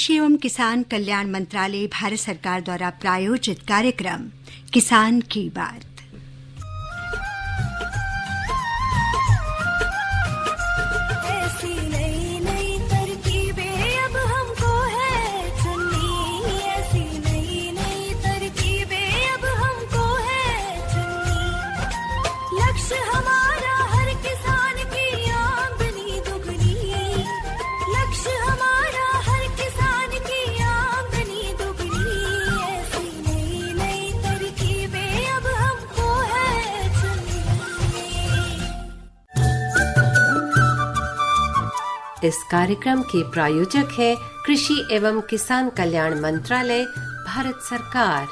कृषि एवं किसान कल्याण मंत्रालय भारत सरकार द्वारा प्रायोजित कार्यक्रम किसान की बात। इस कार्यक्रम के प्रायोजक है कृषि एवं किसान कल्याण मंत्रालय, भारत सरकार।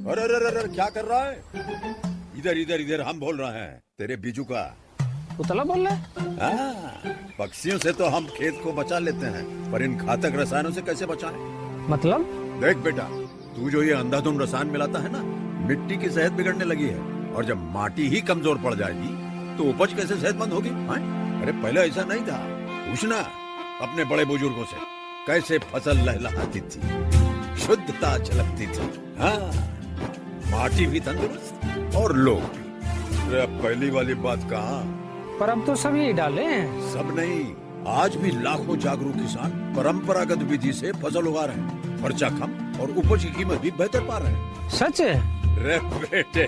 अरे अरे अरे क्या कर रहा है? इधर इधर इधर, हम बोल रहे हैं तेरे बीजू का। उतला बोल रहा है? पक्षियों से तो हम खेत को बचा लेते हैं, पर इन घातक रसायनों से कैसे बचाएं? मतलब? देख बेटा, तू जो ये अंधाधुंध रसायन मिलाता है ना, मिट्टी की सेहत बिगड़ने लगी है। और जब माटी ही कमजोर पड़ जाएगी तो उपज कैसे सेहतमंद होगी? अरे पहले ऐसा नहीं था। पूछना अपने बड़े बुजुर्गों से, कैसे फसल लहलहाती थी, शुद्धता झलकती थी। हाँ, माटी भी तंदुरुस्त और लोग भी। अरे पहली वाली बात कहाँ? पर अब तो सभी डाले हैं। सब नहीं, आज भी लाखों जागरूक किसान परंपरागत विधि से फसल उगा रहे हैं। खर्चा कम और उपज की कीमत भी बेहतर पा रहे हैं। सच है? रे बेटे,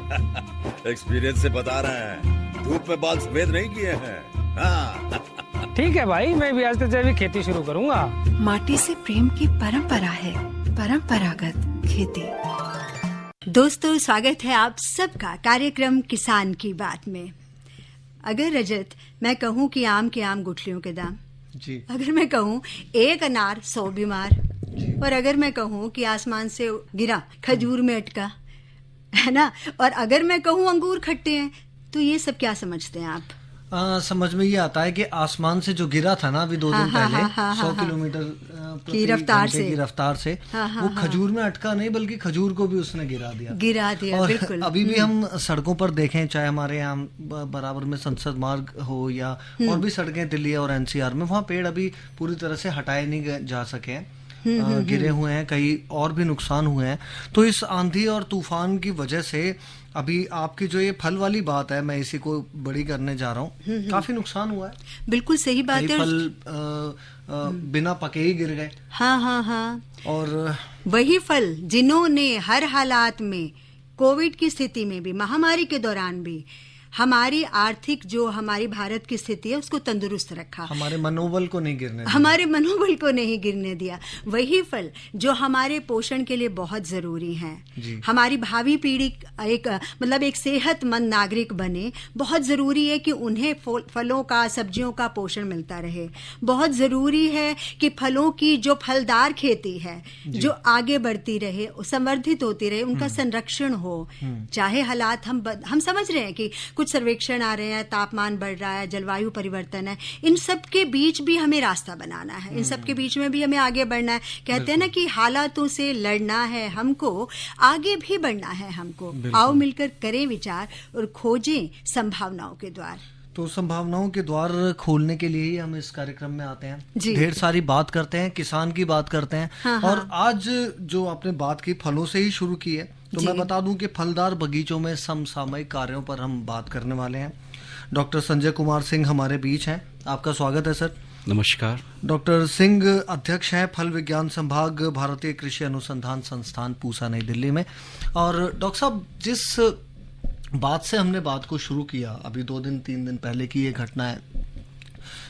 एक्सपीरियंस से बता रहे हैं, धूप में बाल सफेद नहीं किए हैं। हाँ। ठीक है भाई, मैं भी आज से जैविक खेती शुरू करूंगा। माटी से प्रेम की परंपरा है, परंपरागत खेती। दोस्तों, स्वागत है आप सबका कार्यक्रम किसान की बात में। अगर रजत मैं कहूँ कि आम के आम गुठलियों के दाम जी, अगर मैं कहूँ एक अनार 100 बीमार, और अगर मैं कहूँ कि आसमान से गिरा खजूर में अटका, है ना, और अगर मैं कहूँ अंगूर खट्टे हैं, तो ये सब क्या समझते हैं आप? समझ में ये आता है कि आसमान से जो गिरा था ना अभी 2 दिन पहले 100 किलोमीटर की रफ्तार से वो खजूर में अटका नहीं, बल्कि खजूर को भी उसने गिरा दिया। और बिल्कुल। अभी भी हम सड़कों पर देखें, चाहे हमारे यहाँ बराबर में संसद मार्ग हो या और भी सड़कें दिल्ली और एनसीआर में, वहाँ पेड़ अभी पूरी तरह से हटाए नहीं जा सके हैं, गिरे हुए हैं, कई और भी नुकसान हुए हैं। तो इस आंधी और तूफान की वजह से अभी आपकी जो ये फल वाली बात है, मैं इसी को बड़ी करने जा रहा हूँ, काफी नुकसान हुआ है। बिल्कुल सही बात है। फल बिना पके ही गिर गए। हाँ। और वही फल जिन्होंने हर हालात में, कोविड की स्थिति में भी, महामारी के दौरान भी हमारी आर्थिक जो हमारी भारत की स्थिति है उसको तंदुरुस्त रखा, हमारे मनोबल को नहीं गिरने दिया। वही फल जो हमारे पोषण के लिए बहुत जरूरी हैं, हमारी भावी पीढ़ी एक सेहतमंद नागरिक बने, बहुत जरूरी है कि उन्हें फलों का, सब्जियों का पोषण मिलता रहे। बहुत जरूरी है कि फलों की जो फलदार खेती है जो आगे बढ़ती रहे, संवर्धित होती रहे, उनका संरक्षण हो। चाहे हालात हम समझ रहे हैं कि कुछ सर्वेक्षण आ रहे हैं, तापमान बढ़ रहा है, जलवायु परिवर्तन है, इन सब के बीच भी हमें रास्ता बनाना है, इन सब के बीच में भी हमें आगे बढ़ना है। कहते हैं ना कि हालातों से लड़ना है हमको, आगे भी बढ़ना है हमको। आओ मिलकर करें विचार और खोजें संभावनाओं के द्वार। तो संभावनाओं के द्वार खोलने के लिए ही हम इस कार्यक्रम में आते हैं, ढेर सारी बात करते हैं, किसान की बात करते हैं। और आज जो आपने बात की फलों से ही शुरू की है, तो मैं बता दूं कि फलदार बगीचों में समसामयिक कार्यों पर हम बात करने वाले हैं। डॉक्टर संजय कुमार सिंह हमारे बीच हैं, आपका स्वागत है सर। नमस्कार। डॉक्टर सिंह अध्यक्ष हैं फल विज्ञान संभाग, भारतीय कृषि अनुसंधान संस्थान, पूसा, नई दिल्ली में। और डॉक्टर साहब, जिस बात से हमने बात को शुरू किया, अभी 2-3 दिन पहले की ये घटना है,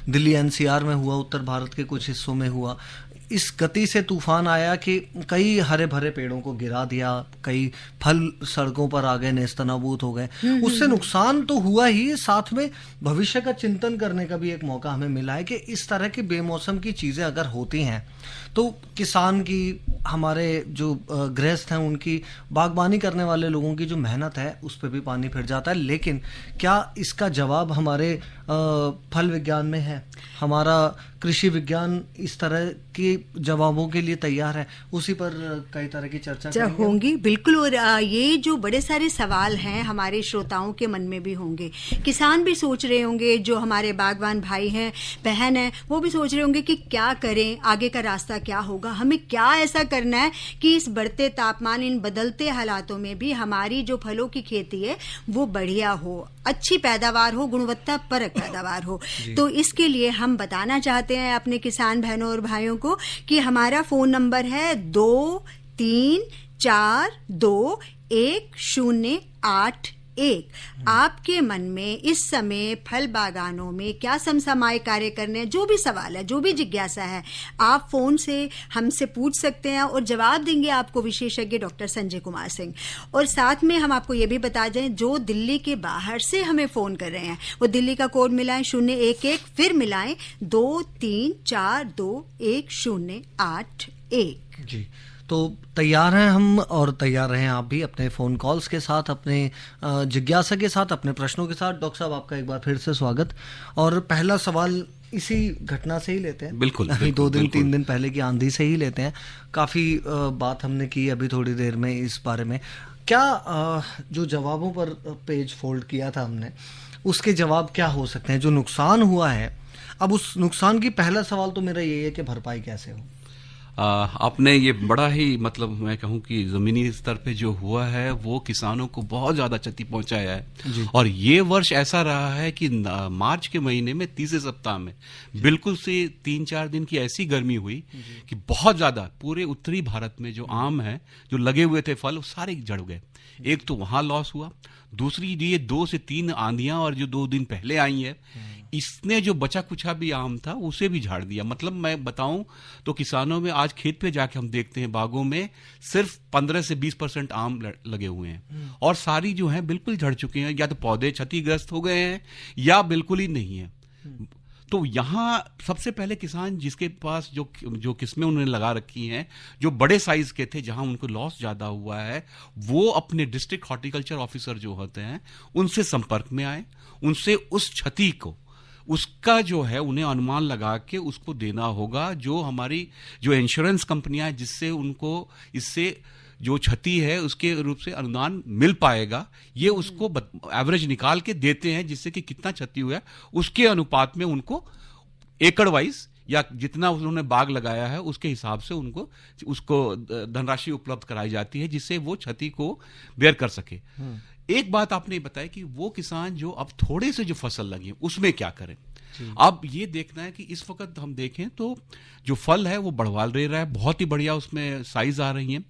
दिल्ली एनसीआर में हुआ, उत्तर भारत के कुछ हिस्सों में हुआ। इस गति से तूफान आया कि कई हरे भरे पेड़ों को गिरा दिया, कई फल सड़कों पर आ गए, नेस्तनाबूद हो गए। उससे नुकसान तो हुआ ही, साथ में भविष्य का चिंतन करने का भी एक मौका हमें मिला है कि इस तरह की बेमौसम की चीजें अगर होती हैं तो किसान की, हमारे जो गृहस्थ हैं उनकी, बागबानी करने वाले लोगों की जो मेहनत है उस पर भी पानी फिर जाता है। लेकिन क्या इसका जवाब हमारे फल विज्ञान में है? हमारा कृषि विज्ञान इस तरह के जवाबों के लिए तैयार है, उसी पर कई तरह की चर्चा होंगी बिल्कुल। और ये जो बड़े सारे सवाल हैं हमारे श्रोताओं के मन में भी होंगे, किसान भी सोच रहे होंगे, जो हमारे बागवान भाई हैं बहन हैं वो भी सोच रहे होंगे कि क्या करें, आगे का रास्ता क्या होगा, हमें क्या ऐसा करना है कि इस बढ़ते तापमान, इन बदलते हालातों में भी हमारी जो फलों की खेती है वो बढ़िया हो, अच्छी पैदावार हो, गुणवत्ता परक पैदावार हो। तो इसके लिए हम बताना चाहते हैं अपने किसान बहनों और भाइयों को कि हमारा फोन नंबर है 23421081। आपके मन में इस समय फल बागानों में क्या समसामयिक कार्य करने हैं, जो भी सवाल है, जो भी जिज्ञासा है, आप फोन से हमसे पूछ सकते हैं और जवाब देंगे आपको विशेषज्ञ डॉक्टर संजय कुमार सिंह। और साथ में हम आपको ये भी बता दें, जो दिल्ली के बाहर से हमें फोन कर रहे हैं वो दिल्ली का कोड मिलाएं 011, फिर मिलाएं 23421081। जी, तो तैयार हैं हम और तैयार रहें आप भी अपने फ़ोन कॉल्स के साथ, अपने जिज्ञासा के साथ, अपने प्रश्नों के साथ। डॉक्टर साहब, आपका एक बार फिर से स्वागत। और पहला सवाल इसी घटना से ही लेते हैं। बिल्कुल, 2-3 दिन पहले की आंधी से ही लेते हैं। काफ़ी बात हमने की अभी थोड़ी देर में इस बारे में। क्या जो जवाबों पर पेज फोल्ड किया था हमने, उसके जवाब क्या हो सकते हैं? जो नुकसान हुआ है, अब उस नुकसान की पहला सवाल तो मेरा यही है कि भरपाई कैसे हो। आपने ये बड़ा ही मतलब मैं कहूँ कि ज़मीनी स्तर पे जो हुआ है वो किसानों को बहुत ज़्यादा क्षति पहुंचाया है। और ये वर्ष ऐसा रहा है कि मार्च के महीने में तीसरे सप्ताह में बिल्कुल से 3-4 दिन की ऐसी गर्मी हुई कि बहुत ज़्यादा पूरे उत्तरी भारत में जो आम है, जो लगे हुए थे फल, सारे जड़ गए। एक तो वहाँ लॉस हुआ, दूसरी ये 2 से 3 आंधियां और जो 2 दिन पहले आई है, इसने जो बचा कुछा भी आम था उसे भी झाड़ दिया। मतलब मैं बताऊं तो किसानों में आज खेत पे जाके हम देखते हैं बागों में सिर्फ 15 से 20% आम लगे हुए हैं और सारी जो है बिल्कुल झड़ चुके हैं, या तो पौधे क्षतिग्रस्त हो गए हैं या बिल्कुल ही नहीं है। तो यहाँ सबसे पहले किसान जिसके पास जो किस्में उन्होंने लगा रखी हैं, जो बड़े साइज के थे, जहाँ उनको लॉस ज़्यादा हुआ है, वो अपने डिस्ट्रिक्ट हॉर्टिकल्चर ऑफिसर जो होते हैं उनसे संपर्क में आए, उनसे उस क्षति को, उसका जो है उन्हें अनुमान लगा के उसको देना होगा। जो हमारी जो इंश्योरेंस कंपनियां हैं जिससे उनको इससे जो क्षति है उसके रूप से अनुदान मिल पाएगा, ये उसको एवरेज निकाल के देते हैं, जिससे कि कितना क्षति हुआ है उसके अनुपात में उनको एकड़ वाइज या जितना उन्होंने बाग लगाया है उसके हिसाब से उसको धनराशि उपलब्ध कराई जाती है, जिससे वो क्षति को बेयर कर सके। एक बात आपने बताया कि वो किसान जो अब थोड़े से जो फसल लगी उसमें क्या करें। अब ये देखना है कि इस वक्त हम देखें तो जो फल है वो बढ़वाल रहा है, बहुत ही बढ़िया उसमें साइज आ रही है।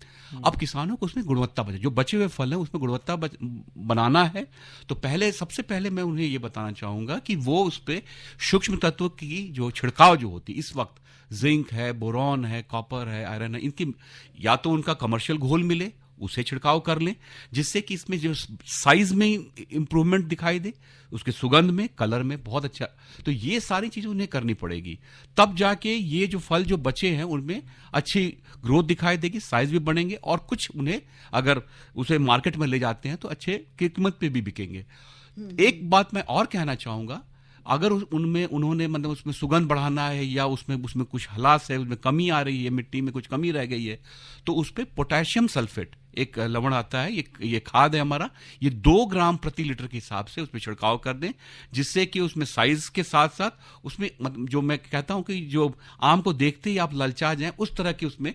अब किसानों को उसमें गुणवत्ता बचे, जो बचे हुए फल है उसमें गुणवत्ता बनाना है, तो सबसे पहले मैं उन्हें ये बताना चाहूंगा कि वो उस पर सूक्ष्म तत्व की जो छिड़काव जो होती इस वक्त, जिंक है, बोरॉन है, कॉपर है, आयरन है, इनकी या तो उनका कमर्शियल घोल मिले उसे छिड़काव कर लें, जिससे कि इसमें जो साइज में इंप्रूवमेंट दिखाई दे, उसके सुगंध में, कलर में बहुत अच्छा। तो ये सारी चीजें उन्हें करनी पड़ेगी, तब जाके ये जो फल जो बचे हैं उनमें अच्छी ग्रोथ दिखाई देगी, साइज भी बढ़ेंगे और कुछ उन्हें अगर उसे मार्केट में ले जाते हैं तो अच्छे कीमत पे भी बिकेंगे। एक बात मैं और कहना चाहूंगा, अगर उन्होंने मतलब उसमें सुगंध बढ़ाना है या उसमें कुछ हलास है, उसमें कमी आ रही है, मिट्टी में कुछ कमी रह गई है, तो उस पर पोटेशियम सल्फेट एक लवण आता है, ये खाद है हमारा, ये 2 ग्राम प्रति लीटर के हिसाब से उसमें छिड़काव कर दें, जिससे कि उसमें साइज के साथ साथ उसमें जो मैं कहता हूं कि जो आम को देखते ही आप ललचा जाएं उस तरह की उसमें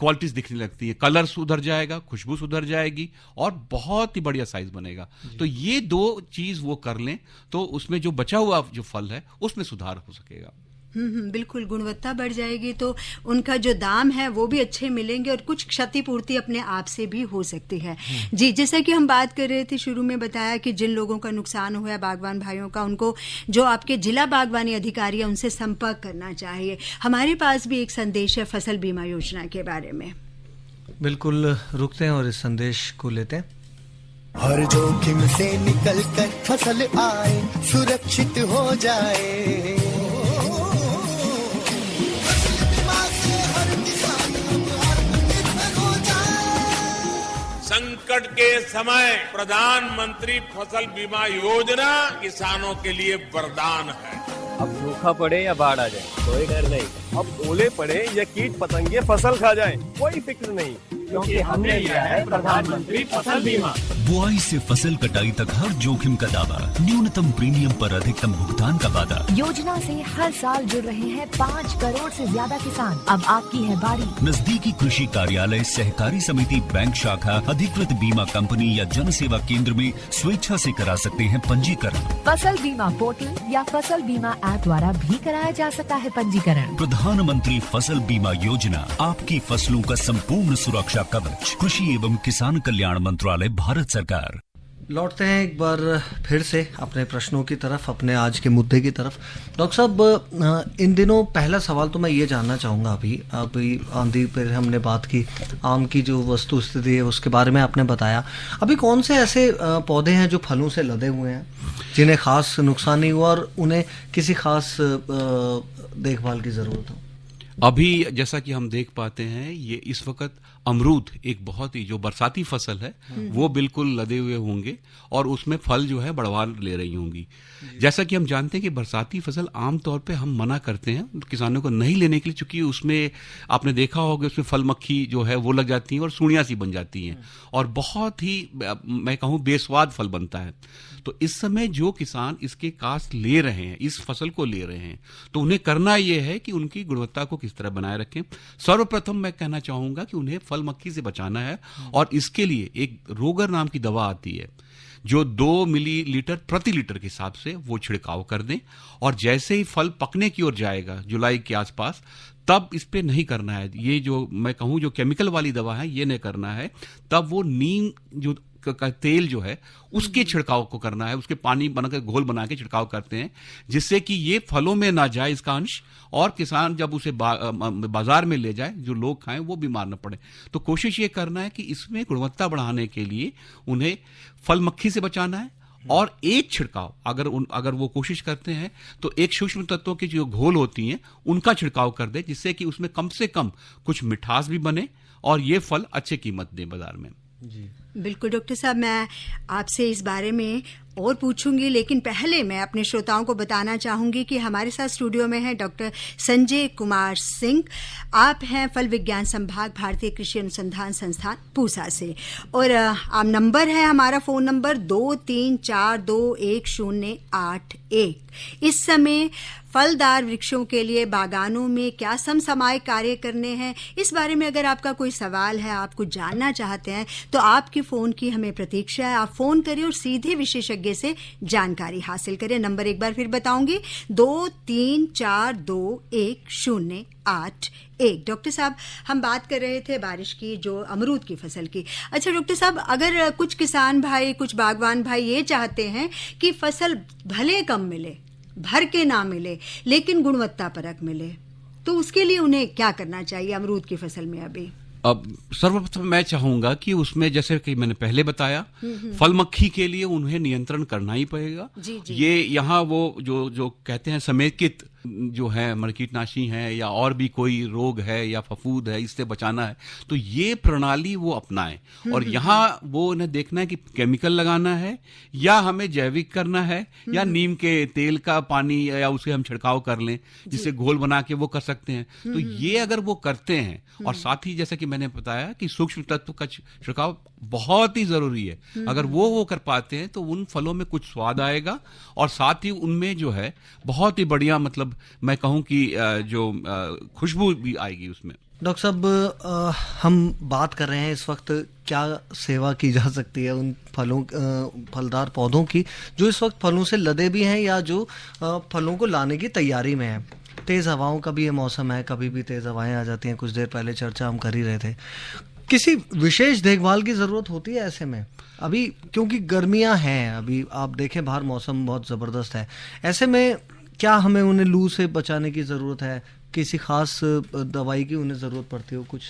क्वालिटीज दिखने लगती है, कलर सुधर जाएगा, खुशबू सुधर जाएगी और बहुत ही बढ़िया साइज बनेगा। तो ये 2 चीज वो कर लें तो उसमें जो बचा हुआ जो फल है उसमें सुधार हो सकेगा। बिल्कुल, गुणवत्ता बढ़ जाएगी तो उनका जो दाम है वो भी अच्छे मिलेंगे और कुछ क्षतिपूर्ति अपने आप से भी हो सकती है। जी, जैसा कि हम बात कर रहे थे, शुरू में बताया कि जिन लोगों का नुकसान हुआ है बागवान भाइयों का, उनको जो आपके जिला बागवानी अधिकारी है उनसे संपर्क करना चाहिए। हमारे पास भी एक संदेश है फसल बीमा योजना के बारे में। बिल्कुल, रुकते हैं और इस संदेश को लेते हैं। हर जोखिम से निकल कर फसल आए, सुरक्षित हो जाए, संकट के समय प्रधानमंत्री फसल बीमा योजना किसानों के लिए वरदान है। अब सूखा पड़े या बाढ़ आ जाए कोई डर नहीं। अब ओले पड़े या कीट पतंगे फसल खा जाए कोई फिक्र नहीं, क्योंकि हमने लिया है प्रधानमंत्री फसल बीमा। बुआई से फसल कटाई तक हर जोखिम का दावा, न्यूनतम प्रीमियम पर अधिकतम भुगतान का वादा। योजना से हर साल जुड़ रहे हैं 5 करोड़ से ज्यादा किसान। अब आपकी है बारी। नजदीकी कृषि कार्यालय, सहकारी समिति, बैंक शाखा, अधिकृत बीमा कंपनी या जन सेवा केंद्र में स्वेच्छा से करा सकते हैं पंजीकरण। फसल बीमा पोर्टल या फसल बीमा ऐप द्वारा भी कराया जा सकता है पंजीकरण। प्रधानमंत्री फसल बीमा योजना, आपकी फसलों का संपूर्ण सुरक्षा कवच। कृषि एवं किसान कल्याण मंत्रालय, भारत सरकार। लौटते हैं एक बार फिर से अपने प्रश्नों की तरफ, अपने आज के मुद्दे की तरफ। डॉक्टर साहब, इन दिनों पहला सवाल तो मैं ये जानना चाहूँगा, अभी आंधी पर हमने बात की, आम की जो वस्तु स्थिति है उसके बारे में आपने बताया। अभी कौन से ऐसे पौधे हैं जो फलों से लदे हुए हैं, जिन्हें खास नुकसान नहीं हुआ और उन्हें किसी खास देखभाल की ज़रूरत हो? अभी जैसा कि हम देख पाते हैं, ये इस वक्त अमरूद एक बहुत ही जो बरसाती फसल है वो बिल्कुल लदे हुए होंगे और उसमें फल जो है बढ़वार ले रही होंगी। जैसा कि हम जानते हैं कि बरसाती फसल आमतौर पे हम मना करते हैं किसानों को नहीं लेने के लिए, चूंकि उसमें आपने देखा होगा उसमें फल मक्खी जो है वो लग जाती है और सूढ़ियाँ सी बन जाती हैं और बहुत ही मैं कहूँ बेस्वाद फल बनता है। तो इस समय जो किसान इसके काश्त ले रहे हैं, इस फसल को ले रहे हैं, तो उन्हें करना यह है कि उनकी गुणवत्ता को किस तरह बनाए रखें। सर्वप्रथम मैं कहना चाहूंगा कि उन्हें फल मक्खी से बचाना है और इसके लिए एक रोगर नाम की दवा आती है जो 2 मिलीलीटर प्रति लीटर के हिसाब से वो छिड़काव कर दें और जैसे ही फल पकने की ओर जाएगा जुलाई के आसपास, तब इस पे नहीं करना है ये जो मैं कहूँ जो केमिकल वाली दवा है ये नहीं करना है। तब वो नीम जो का तेल जो है उसके छिड़काव को करना है, उसके पानी बनाकर घोल बना के छिड़काव करते हैं जिससे कि ये फलों में ना जाए इसका अंश और किसान जब उसे बाजार में ले जाए जो लोग खाएं वो बीमार न पड़े। तो कोशिश ये करना है कि इसमें गुणवत्ता बढ़ाने के लिए उन्हें फल मक्खी से बचाना है और एक छिड़काव अगर वो कोशिश करते हैं तो एक सूक्ष्म तत्वों की जो घोल होती हैं उनका छिड़काव कर दे जिससे कि उसमें कम से कम कुछ मिठास भी बने और ये फल अच्छे कीमत दें बाजार में। जी बिल्कुल डॉक्टर साहब, मैं आपसे इस बारे में और पूछूंगी, लेकिन पहले मैं अपने श्रोताओं को बताना चाहूंगी कि हमारे साथ स्टूडियो में हैं डॉक्टर संजय कुमार सिंह। आप हैं फल विज्ञान संभाग, भारतीय कृषि अनुसंधान संस्थान पूसा से, और आप नंबर है हमारा फ़ोन नंबर 23421081। इस समय फलदार वृक्षों के लिए बागानों में क्या समसामयिक कार्य करने हैं, इस बारे में अगर आपका कोई सवाल है, आप कुछ जानना चाहते हैं, तो आपके फ़ोन की हमें प्रतीक्षा है। आप फ़ोन करें और सीधे विशेषज्ञ से जानकारी हासिल करें। नंबर एक बार फिर बताऊंगी, 23421081। डॉक्टर साहब, हम बात कर रहे थे बारिश की, जो अमरूद की फसल की। अच्छा डॉक्टर साहब, अगर कुछ किसान भाई, कुछ बागवान भाई ये चाहते हैं कि फसल भले कम मिले, भर के ना मिले, लेकिन गुणवत्ता परक मिले, तो उसके लिए उन्हें क्या करना चाहिए अमरूद की फसल में? अभी अब सर्वप्रथम मैं चाहूंगा कि उसमें जैसे कि मैंने पहले बताया, फल मक्खी के लिए उन्हें नियंत्रण करना ही पड़ेगा। ये यहाँ वो जो कहते हैं समेकित जो है कीटनाशी है या और भी कोई रोग है या फफूंद है, इससे बचाना है, तो ये प्रणाली वो अपनाएं। और यहाँ वो उन्हें देखना है कि केमिकल लगाना है या हमें जैविक करना है या नीम के तेल का पानी या उसे हम छिड़काव कर लें, जिससे घोल बना के वो कर सकते हैं। तो ये अगर वो करते हैं, और साथ ही जैसा कि मैंने बताया कि सूक्ष्म तत्व का छिड़काव बहुत ही जरूरी है, अगर वो कर पाते हैं तो उन फलों में कुछ स्वाद आएगा और साथ ही उनमें जो है बहुत ही बढ़िया, मतलब मैं कहूं कि जो खुशबू भी आएगी उसमें। डॉक्टर साहब, हम बात कर रहे हैं इस वक्त क्या सेवा की जा सकती है उन फलदार पौधों की जो इस वक्त फलों से लदे भी हैं या जो फलों को लाने की तैयारी में है। तेज़ हवाओं का भी ये मौसम है, कभी भी तेज़ हवाएं आ जाती हैं। कुछ देर पहले चर्चा हम कर ही रहे थे, किसी विशेष देखभाल की ज़रूरत होती है ऐसे में? अभी क्योंकि गर्मियां हैं, अभी आप देखें बाहर मौसम बहुत ज़बरदस्त है, ऐसे में क्या हमें उन्हें लू से बचाने की ज़रूरत है? किसी खास दवाई की उन्हें ज़रूरत पड़ती हो, कुछ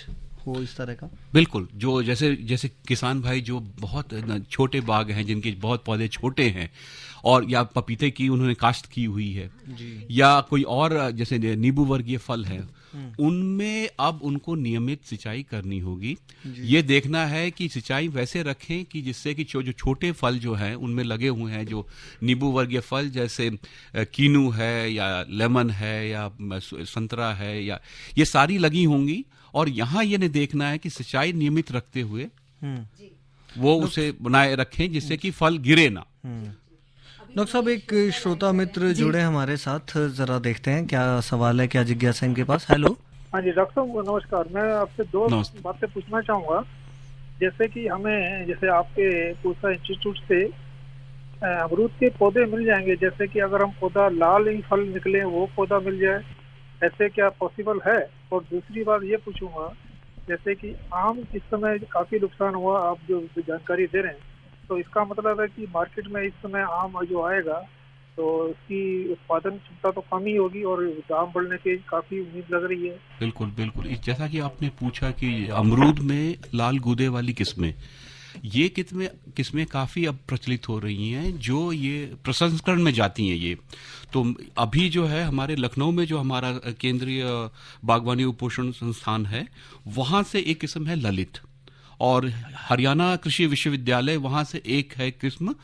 हो इस तरह का? बिल्कुल, जो जैसे किसान भाई जो बहुत छोटे बाग हैं, जिनके बहुत पौधे छोटे हैं, और या पपीते की उन्होंने काश्त की हुई है, या कोई और जैसे नींबू वर्गीय फल है, उनमें अब उनको नियमित सिंचाई करनी होगी। ये देखना है कि सिंचाई वैसे रखें कि जिससे कि जो छोटे फल जो हैं उनमें लगे हुए हैं, जो नींबू वर्गीय फल जैसे कीनू है या लेमन है या संतरा है, या ये सारी लगी होंगी। और यहाँ ये नहीं देखना है कि सिंचाई नियमित रखते हुए वो उसे बनाए रखें जिससे कि फल गिरे ना। डॉक्टर साहब, एक श्रोता मित्र जुड़े हमारे साथ, जरा देखते हैं क्या सवाल है, क्या जिज्ञासा है इनके पास। हेलो। हाँ जी डॉक्टर साहब नमस्कार। मैं आपसे दो बातें पूछना चाहूँगा। जैसे कि हमें, जैसे आपके पूसा इंस्टीट्यूट से अमरूद के पौधे मिल जाएंगे, जैसे कि अगर हम पौधा लाल ही फल निकले वो पौधा मिल जाए, ऐसे क्या पॉसिबल है? और दूसरी बात ये पूछूंगा, जैसे कि आम इस समय काफी नुकसान हुआ, आप जो जानकारी दे रहे हैं, तो इसका मतलब है कि मार्केट में इस समय आम जो आएगा तो उसकी उत्पादन क्षमता तो कम ही होगी और दाम बढ़ने की काफी उम्मीद लग रही है। बिल्कुल बिल्कुल। जैसा कि आपने पूछा कि अमरूद में लाल गूदे वाली किस्में, ये किस्में काफ़ी अब प्रचलित हो रही हैं, जो ये प्रसंस्करण में जाती हैं। ये तो अभी जो है हमारे लखनऊ में जो हमारा केंद्रीय बागवानी उपोषण संस्थान है, वहाँ से एक किस्म है ललित, और हरियाणा कृषि विश्वविद्यालय वहाँ से एक है किस्म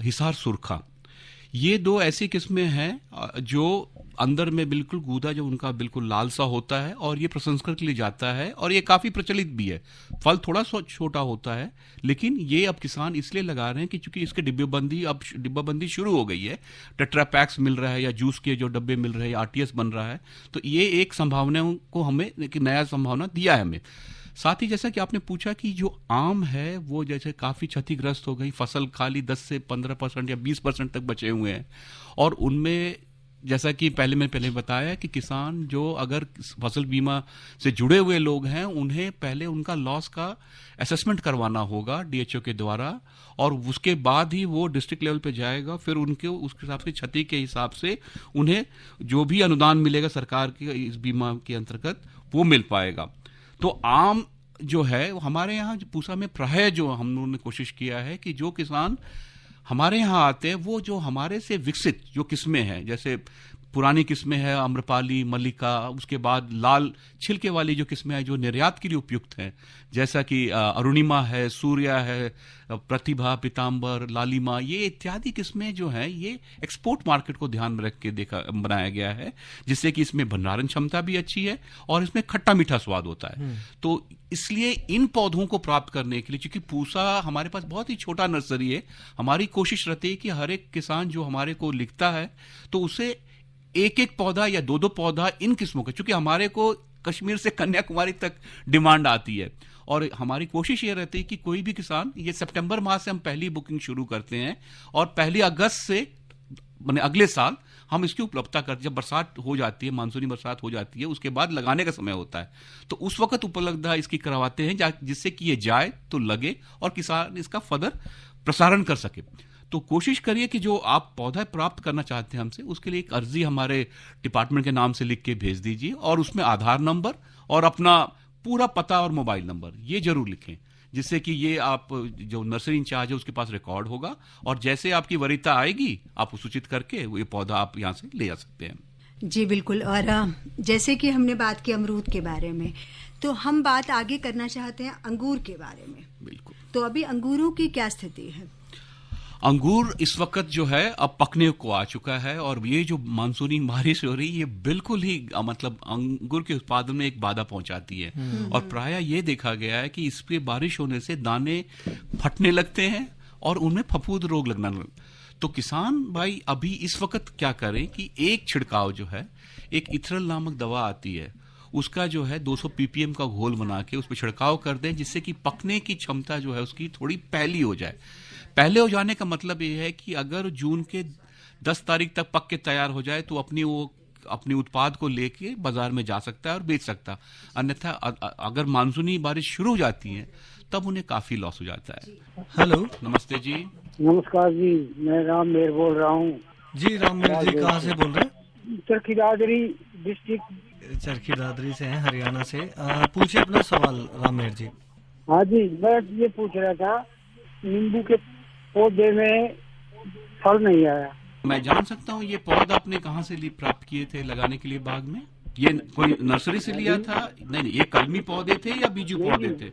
हिसार सुरखा। ये दो ऐसी किस्में हैं जो अंदर में बिल्कुल गूदा जो उनका बिल्कुल लाल सा होता है, और ये प्रसंस्करण के लिए जाता है, और ये काफ़ी प्रचलित भी है। फल थोड़ा छोटा होता है, लेकिन ये अब किसान इसलिए लगा रहे हैं कि चूंकि इसके डिब्बाबंदी शुरू हो गई है, टेट्रा पैक्स मिल रहा है या जूस के जो डब्बे मिल रहे हैं, आरटीएस बन रहा है, तो ये एक संभावनाओं को हमें एक नया संभावना दिया है हमें। साथ ही जैसा कि आपने पूछा कि जो आम है वो जैसे काफ़ी क्षतिग्रस्त हो गई, फसल खाली 10 से 15% या 20% तक बचे हुए हैं, और उनमें जैसा कि पहले बताया कि किसान जो अगर फसल बीमा से जुड़े हुए लोग हैं, उन्हें पहले उनका लॉस का असेसमेंट करवाना होगा डीएचओ के द्वारा, और उसके बाद ही वो डिस्ट्रिक्ट लेवल पे जाएगा। फिर उनके उसके हिसाब से क्षति के हिसाब से उन्हें जो भी अनुदान मिलेगा सरकार के इस बीमा के अंतर्गत वो मिल पाएगा। तो आम जो है हमारे यहाँ पूसा में प्राय जो हम लोगों ने कोशिश किया है कि जो किसान हमारे यहाँ आते हैं वो जो हमारे से विकसित जो किस्में हैं, जैसे पुरानी किस्में हैं आम्रपाली, मल्लिका, उसके बाद लाल छिलके वाली जो किस्में हैं जो निर्यात के लिए उपयुक्त हैं, जैसा कि अरुणिमा है, सूर्या है, प्रतिभा, पीताम्बर, लालिमा, ये इत्यादि किस्में जो हैं ये एक्सपोर्ट मार्केट को ध्यान में रख के बनाया गया है, जिससे कि इसमें भंडारण क्षमता भी अच्छी है और इसमें खट्टा मीठा स्वाद होता है। तो इसलिए इन पौधों को प्राप्त करने के लिए, क्योंकि पूसा हमारे पास बहुत ही छोटा नर्सरी है, हमारी कोशिश रहती है कि हर एक किसान जो हमारे को लिखता है तो उसे एक एक पौधा या दो पौधा इन किस्मों के, क्योंकि हमारे को कश्मीर से कन्याकुमारी तक डिमांड आती है, और हमारी कोशिश ये रहती है कि कोई भी किसान, ये सितंबर माह से हम पहली बुकिंग शुरू करते हैं, और 1 अगस्त से माने अगले साल हम इसकी उपलब्धता करते, जब बरसात हो जाती है, मानसूनी बरसात हो जाती है, उसके बाद लगाने का समय होता है, तो उस वक्त उपलब्धता इसकी करवाते हैं जिससे कि ये जाए तो लगे और किसान इसका फर्दर प्रसारण कर सके। तो कोशिश करिए कि जो आप पौधा प्राप्त करना चाहते हैं हमसे, उसके लिए एक अर्जी हमारे डिपार्टमेंट के नाम से लिख के भेज दीजिए, और उसमें आधार नंबर और अपना पूरा पता और मोबाइल नंबर ये जरूर लिखें, जिससे कि ये आप जो नर्सरी इंचार्ज है उसके पास रिकॉर्ड होगा, और जैसे आपकी वरीयता आएगी आप सूचित करके ये पौधा आप यहाँ से ले जा सकते हैं। जी बिल्कुल। और जैसे कि हमने बात की अमरूद के बारे में, तो हम बात आगे करना चाहते हैं अंगूर के बारे में। बिल्कुल। तो अभी अंगूरों की क्या स्थिति है? अंगूर इस वक्त जो है अब पकने को आ चुका है, और ये जो मानसूनी बारिश हो रही है ये बिल्कुल ही मतलब अंगूर के उत्पादन में एक बाधा पहुंचाती है, और प्राय ये देखा गया है कि इस पे बारिश होने से दाने फटने लगते हैं और उनमें फफूंद रोग लगना। तो किसान भाई अभी इस वक्त क्या करें कि एक छिड़काव जो है, एक इथरल नामक दवा आती है, उसका जो है 200 ppm का घोल बना के उस पर छिड़काव कर दें, जिससे कि पकने की क्षमता जो है उसकी थोड़ी पहली हो जाए। पहले हो जाने का मतलब ये है कि अगर जून के 10 तारीख तक पक के तैयार हो जाए तो अपनी उत्पाद को लेके बाजार में जा सकता है और बेच सकता। अन्यथा अगर मानसूनी बारिश शुरू हो जाती है तब उन्हें काफी लॉस हो जाता है। हेलो, नमस्ते जी। नमस्कार जी, मैं राम मेहर बोल रहा हूँ। जी राम मेहर जी, कहाँ से बोल रहे हैं? चरखी दादरी डिस्ट्रिक्ट। चरखी दादरी से हैं, हरियाणा से। पूछिए अपना सवाल राम मेहर जी। हाँ जी, मैं ये पूछ रहा था, नींबू के पौधे में फल नहीं आया। मैं जान सकता हूँ ये पौधा आपने कहाँ से प्राप्त किए थे लगाने के लिए बाग में? ये कोई नर्सरी से लिया था? नहीं, ये कलमी पौधे थे या बीजू पौधे थे?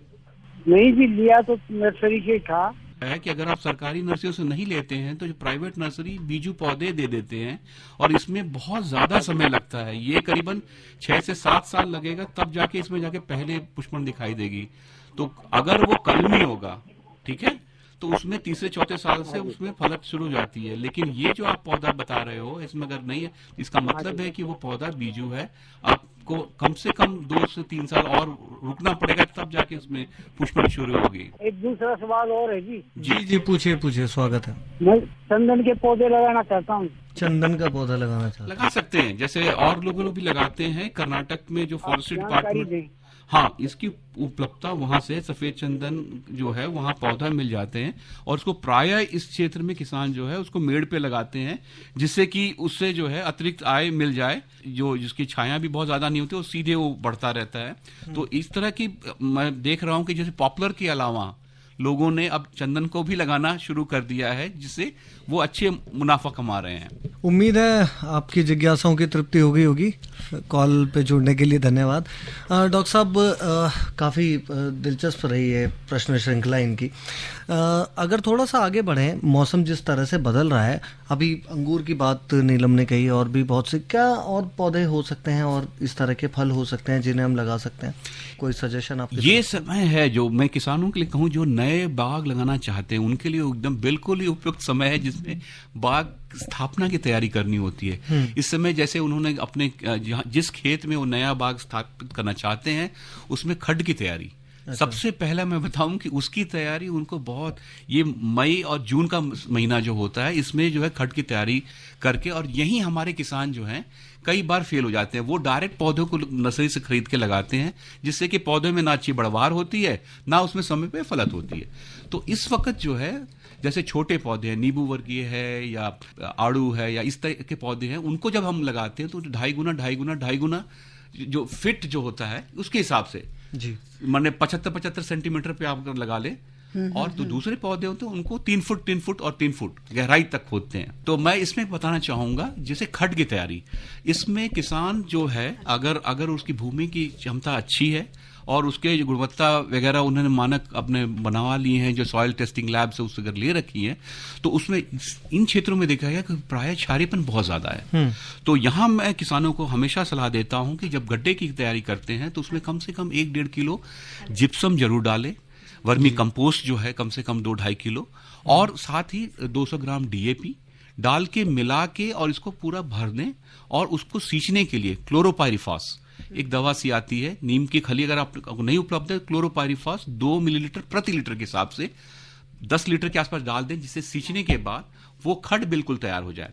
नहीं जी, लिया तो नर्सरी से था। है कि अगर आप सरकारी नर्सरियों से नहीं लेते हैं तो जो प्राइवेट नर्सरी बीजू पौधे दे देते हैं और इसमें बहुत ज्यादा समय लगता है। ये करीबन 6 से 7 साल लगेगा तब जाके इसमें जाके पहले पुष्पन दिखाई देगी। तो अगर वो कलमी होगा, ठीक है, तो उसमें तीसरे चौथे साल से उसमें फलक शुरू हो जाती है। लेकिन ये जो आप पौधा बता रहे हो इसमें अगर नहीं है, इसका मतलब है कि वो पौधा बीजू है। आपको कम से कम 2 से 3 साल और रुकना पड़ेगा तब जाके उसमें पुष्पन शुरू होगी। एक दूसरा सवाल और है जी। जी पूछिए, स्वागत है। मैं चंदन के पौधे लगाना चाहता हूँ। चंदन का पौधा लगाना चाहता हूँ? लगा सकते हैं, जैसे और लोग भी लगाते हैं। कर्नाटक में जो फॉरेस्ट्री डिपार्टमेंट, हाँ, इसकी उपलब्धता वहां से सफेद चंदन जो है वहां पौधा मिल जाते हैं और उसको प्रायः इस क्षेत्र में किसान जो है उसको मेड़ पे लगाते हैं, जिससे कि उससे जो है अतिरिक्त आय मिल जाए। जो जिसकी छाया भी बहुत ज्यादा नहीं होती, वो सीधे वो बढ़ता रहता है। तो इस तरह की मैं देख रहा हूं कि जैसे पॉपुलर के अलावा लोगों ने अब चंदन को भी लगाना शुरू कर दिया है, जिससे वो अच्छे मुनाफा कमा रहे हैं। उम्मीद है आपकी जिज्ञासाओं की तृप्ति हो गई होगी। कॉल पे जुड़ने के लिए धन्यवाद। डॉक्टर साहब, काफ़ी दिलचस्प रही है प्रश्न श्रृंखला इनकी। अगर थोड़ा सा आगे बढ़ें, मौसम जिस तरह से बदल रहा है, अभी अंगूर की बात नीलम ने कही और भी बहुत से, क्या और पौधे हो सकते हैं और इस तरह के फल हो सकते हैं जिन्हें हम लगा सकते हैं? कोई सजेशन आपके? ये समय है जो मैं किसानों के लिए कहूँ, जो नए बाग लगाना चाहते हैं उनके लिए एकदम बिल्कुल ही उपयुक्त समय है, जिसमें बाग स्थापना की तैयारी करनी होती है। इस समय जैसे उन्होंने अपने जिस खेत में वो नया बाग स्थापित करना चाहते हैं उसमें खड्ड की तैयारी, सबसे पहला मैं बताऊं कि उसकी तैयारी उनको बहुत, ये मई और जून का महीना जो होता है इसमें जो है खड्ड की तैयारी करके, और यही हमारे किसान जो हैं कई बार फेल हो जाते हैं। वो डायरेक्ट पौधों को नर्सरी से खरीद के लगाते हैं, जिससे कि पौधे में ना अच्छी बढ़वार होती है ना उसमें समय पे फलत होती है। तो इस वक्त जो है जैसे छोटे पौधे हैं, नींबू वर्गीय है या आड़ू है या इस तरह के पौधे हैं, उनको जब हम लगाते हैं तो 2.5 गुना जो फिट जो होता है उसके हिसाब से जी, माने 75 सेंटीमीटर पे आप लगा ले। और तो दूसरे पौधे होते हैं उनको 3 फुट और 3 फुट गहराई तक खोदते हैं। तो मैं इसमें बताना चाहूंगा जैसे खड्ड की तैयारी, इसमें किसान जो है अगर उसकी भूमि की क्षमता अच्छी है और उसके जो गुणवत्ता वगैरह उन्होंने मानक अपने बनवा लिए हैं, जो सॉइल टेस्टिंग लैब से उससे अगर ले रखी है, तो उसमें इन क्षेत्रों में देखा गया कि प्राय क्षारीपन बहुत ज्यादा है। तो यहाँ मैं किसानों को हमेशा सलाह देता हूं कि जब गड्ढे की तैयारी करते हैं तो उसमें कम से कम 1-1.5 किलो जिप्सम जरूर डालें, वर्मी कंपोस्ट जो है कम से कम 2-2.5 किलो, और साथ ही 200 ग्राम DAP डाल के मिला के और इसको पूरा भर दें। और उसको सींचने के लिए क्लोरोपाइरिफॉस एक दवा सी आती है, नीम की खली अगर आपको नहीं उपलब्ध है, क्लोरोपाइरिफॉस 2 मिलीलीटर प्रति लीटर के हिसाब से 10 लीटर के आसपास डाल दें, जिससे सींचने के बाद वो खड्ड बिल्कुल तैयार हो जाए।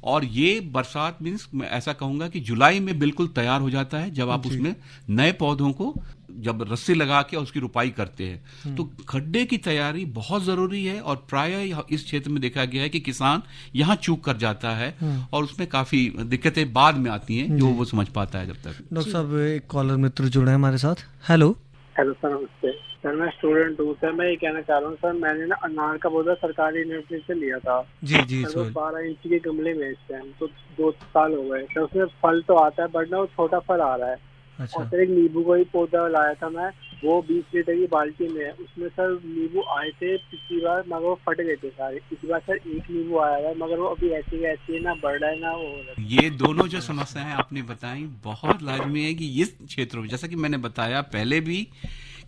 और ये बरसात मीन्स मैं ऐसा कहूंगा कि जुलाई में बिल्कुल तैयार हो जाता है, जब आप उसमें नए पौधों को जब रस्सी लगा के उसकी रुपाई करते हैं। तो खड्डे की तैयारी बहुत जरूरी है और प्रायः इस क्षेत्र में देखा गया है कि किसान यहाँ चूक कर जाता है और उसमें काफी दिक्कतें बाद में आती हैं जो वो समझ पाता है। जब तक डॉक्टर साहब एक कॉलर मित्र जुड़े हैं हमारे साथ। हेलो सर, नमस्ते सर, मैं स्टूडेंट हूँ सर। मैं ये कहना चाह रहा हूँ सर, मैंने ना अनार का पौधा सरकारी नर्सरी से लिया था जी सर, 12 इंच के गमले में इस टाइम तो 2 साल हो गए सर। उसमें फल तो आता है बट ना वो छोटा फल आ रहा है। अच्छा। और सर एक नींबू का ही पौधा लाया था मैं, वो 20 लीटर की बाल्टी में है। उसमें सर नींबू आए थे पिछली बार, मगर वो फट गए थे सारे। इस बार सर एक नींबू आया है, मगर वो अभी ऐसी है ना बढ़ रहा है ना वो। ये दोनों जो समस्याएं आपने बताई बहुत लाजमी है कि इस क्षेत्रों में, जैसा कि मैंने बताया पहले भी,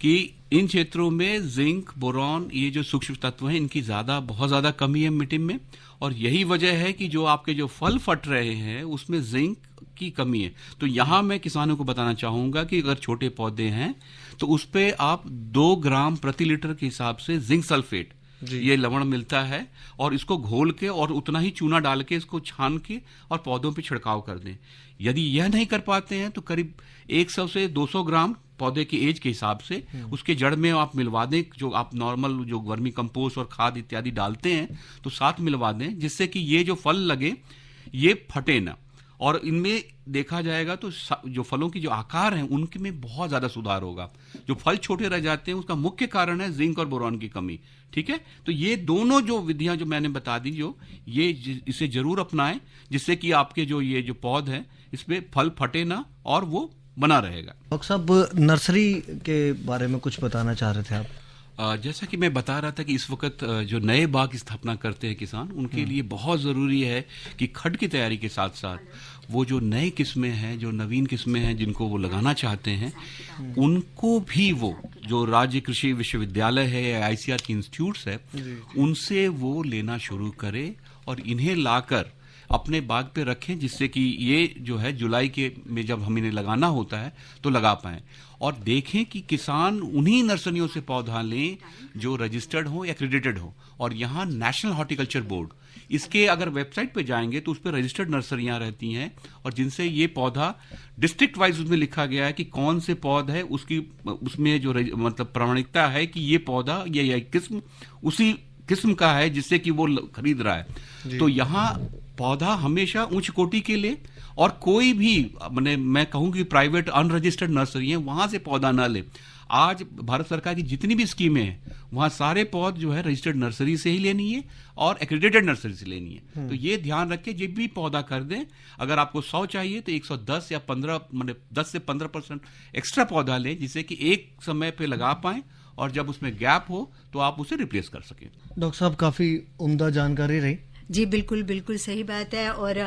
कि इन क्षेत्रों में जिंक, बोरॉन, ये जो सूक्ष्म तत्व हैं इनकी बहुत ज्यादा कमी है मिट्टी में। और यही वजह है कि जो आपके जो फल फट रहे हैं उसमें जिंक की कमी है। तो यहाँ मैं किसानों को बताना चाहूंगा कि अगर छोटे पौधे हैं तो उस पे आप 2 ग्राम प्रति लीटर के हिसाब से जिंक सल्फेट, ये लवण मिलता है, और इसको घोल के और उतना ही चूना डाल के इसको छान के और पौधों पे छिड़काव कर दें। यदि यह नहीं कर पाते हैं तो करीब 100 से 200 ग्राम पौधे की एज के हिसाब से उसके जड़ में आप मिलवा दें। जो आप नॉर्मल जो वर्मी कंपोस्ट और खाद इत्यादि डालते हैं तो साथ मिलवा दें, जिससे कि ये जो फल लगे ये फटे ना। और इनमें देखा जाएगा तो जो फलों की जो आकार हैं उनके में बहुत ज्यादा सुधार होगा। जो फल छोटे रह जाते हैं उसका मुख्य कारण है जिंक और बोरॉन की कमी। ठीक है, तो ये दोनों जो विधियां जो मैंने बता दी, जो ये इसे जरूर अपनाएं, जिससे कि आपके जो ये जो पौध हैं इसमें फल फटे ना और वो बना रहेगा। डॉक्टर साहब, नर्सरी के बारे में कुछ बताना चाह रहे थे आप? जैसा कि मैं बता रहा था कि इस वक्त जो नए बाग की स्थापना करते हैं किसान, उनके लिए बहुत ज़रूरी है कि खड की तैयारी के साथ साथ वो जो नए किस्में हैं, जो नवीन किस्में हैं जिनको वो लगाना चाहते हैं, उनको भी वो जो राज्य कृषि विश्वविद्यालय है या ICAR के इंस्टीट्यूट्स है, उनसे वो लेना शुरू करें और इन्हें लाकर अपने बाग पे रखें, जिससे कि ये जो है जुलाई के में जब हम इन्हें लगाना होता है तो लगा पाएं। और देखें कि किसान उन्हीं नर्सरियों से पौधा लें जो रजिस्टर्ड हो या एक्रेडिटेड हो। और यहाँ नेशनल हॉर्टिकल्चर बोर्ड, इसके अगर वेबसाइट पे जाएंगे तो उस पर रजिस्टर्ड नर्सरियाँ रहती हैं और जिनसे ये पौधा डिस्ट्रिक्ट वाइज उसमें लिखा गया है कि कौन से पौध है, उसकी उसमें जो मतलब प्रामाणिकता है कि ये पौधा या किस्म उसी किस्म का है जिससे कि वो खरीद रहा है। तो यहाँ पौधा हमेशा उच्च कोटि के लिए, और कोई भी मैं कहूँ कि प्राइवेट अनरजिस्टर्ड नर्सरी है वहाँ से पौधा ना ले। आज भारत सरकार की जितनी भी स्कीमें हैं वहाँ सारे पौध जो है रजिस्टर्ड नर्सरी से ही लेनी है और एक्रेडिटेड नर्सरी से लेनी है। तो ये ध्यान रखें, जब भी पौधा खरीदें, अगर आपको 100 चाहिए तो 110 या 15 10 से 15% एक्स्ट्रा पौधा लें, जिससे कि एक समय पे लगा पाएं और जब उसमें गैप हो तो आप उसे रिप्लेस कर सकें। डॉक्टर साहब, काफ़ी उम्दा जानकारी रही। जी बिल्कुल बिल्कुल सही बात है। और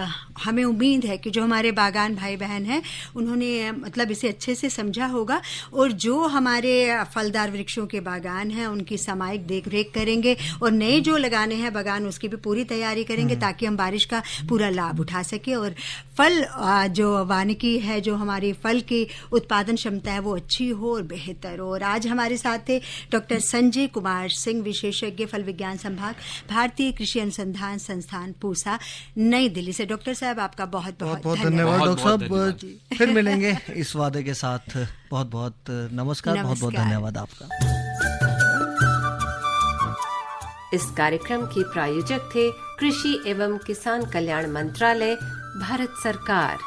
हमें उम्मीद है कि जो हमारे बागान भाई बहन हैं उन्होंने मतलब इसे अच्छे से समझा होगा, और जो हमारे फलदार वृक्षों के बागान हैं उनकी सामयिक देख रेख करेंगे और नए जो लगाने हैं बागान उसकी भी पूरी तैयारी करेंगे ताकि हम बारिश का पूरा लाभ उठा सके और फल जो वानिकी है, जो हमारी फल की उत्पादन क्षमता है वो अच्छी हो और बेहतर हो। और आज हमारे साथ थे डॉक्टर संजय कुमार सिंह, विशेषज्ञ फल विज्ञान संभाग, भारतीय कृषि अनुसंधान संस्थान पूसा, नई दिल्ली से। डॉक्टर साहब आपका बहुत बहुत धन्यवाद। डॉक्टर साहब फिर मिलेंगे इस वादे के साथ। बहुत बहुत नमस्कार, बहुत बहुत धन्यवाद आपका। इस कार्यक्रम के प्रायोजक थे कृषि एवं किसान कल्याण मंत्रालय, भारत सरकार।